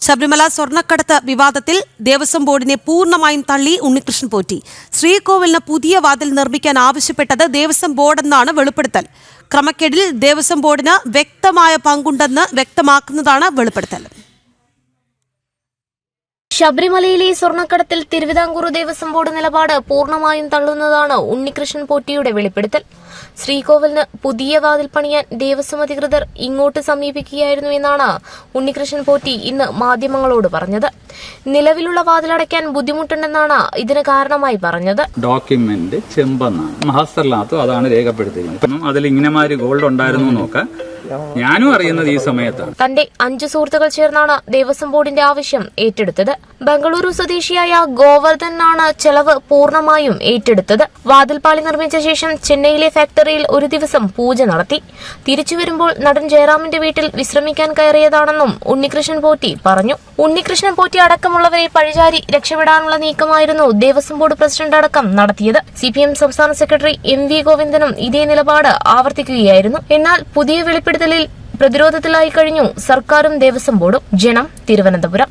ശബരിമല സ്വർണ്ണക്കടത്ത് വിവാദത്തിൽ ദേവസ്വം ബോർഡിനെ പൂർണ്ണമായും തള്ളി ഉണ്ണികൃഷ്ണൻ പോറ്റി. ശ്രീകോവിലിന് പുതിയ വാതിൽ നിർമ്മിക്കാൻ ആവശ്യപ്പെട്ടത് ദേവസ്വം ബോർഡെന്നാണ് വെളിപ്പെടുത്തൽ. ക്രമക്കേടിൽ ദേവസ്വം ബോർഡിന് വ്യക്തമായ പങ്കുണ്ടെന്ന് വ്യക്തമാക്കുന്നതാണ് വെളിപ്പെടുത്തൽ. ശബരിമലയിലെ സ്വർണ്ണക്കടത്തിൽ തിരുവിതാംകൂർ ദേവസ്വം ബോർഡ് നിലപാട് പൂർണ്ണമായും തള്ളുന്നതാണ് ഉണ്ണികൃഷ്ണൻ പോറ്റിയുടെ വെളിപ്പെടുത്തൽ. ശ്രീകോവിലിന് പുതിയ വാതിൽ പണിയാൻ ദേവസ്വം അധികൃതർ ഇങ്ങോട്ട് സമീപിക്കുകയായിരുന്നു എന്നാണ് ഉണ്ണികൃഷ്ണൻ പോറ്റി ഇന്ന് മാധ്യമങ്ങളോട് പറഞ്ഞത്. നിലവിലുള്ള വാതിലടയ്ക്കാൻ ബുദ്ധിമുട്ടുണ്ടെന്നാണ് ഇതിന് കാരണമായി പറഞ്ഞത്. ഡോക്യുമെന്റ് ചെമ്പെന്നാണ്, മഹാസ്ഥലത്തും അതാണ് രേഖപ്പെടുത്തിയിരിക്കുന്നത്. അതിൽ ഇങ്ങനെമാര് ഗോൾഡ് ഉണ്ടായിരുന്നു നോക്കാൻ ഞാനും അറിയുന്നത് ഈ സമയത്താണ്. തന്റെ 5 സുഹൃത്തുക്കൾ ചേർന്നാണ് ദേവസ്വം ബോർഡിന്റെ ആവശ്യം ഏറ്റെടുത്തത്. ബംഗളൂരു സ്വദേശിയായ ഗോവർദ്ധനാണ് ചെലവ് പൂർണ്ണമായും ഏറ്റെടുത്തത്. വാതിൽപ്പാളി നിർമ്മിച്ച ശേഷം ചെന്നൈയിലെ ഫാക്ടറിയിൽ ഒരു ദിവസം പൂജ നടത്തി. തിരിച്ചു വരുമ്പോൾ നടൻ ജയറാമിന്റെ വീട്ടിൽ വിശ്രമിക്കാൻ കയറിയതാണെന്നും ഉണ്ണികൃഷ്ണൻ പോറ്റി പറഞ്ഞു. ഉണ്ണികൃഷ്ണൻ പോറ്റി അടക്കമുള്ളവരെ പഴിചാരി രക്ഷപ്പെടാനുള്ള നീക്കമായിരുന്നു ദേവസ്വം ബോർഡ് പ്രസിഡന്റ് അടക്കം നടത്തിയത്. CPM സംസ്ഥാന സെക്രട്ടറി MV ഗോവിന്ദനും ഇതേ നിലപാട് ആവർത്തിക്കുകയായിരുന്നു. എന്നാൽ പുതിയ വെളിപ്പെടുത്തലിൽ പ്രതിരോധത്തിലായി കഴിഞ്ഞു സർക്കാരും ദേവസ്വം ബോർഡും. ജനം, തിരുവനന്തപുരം.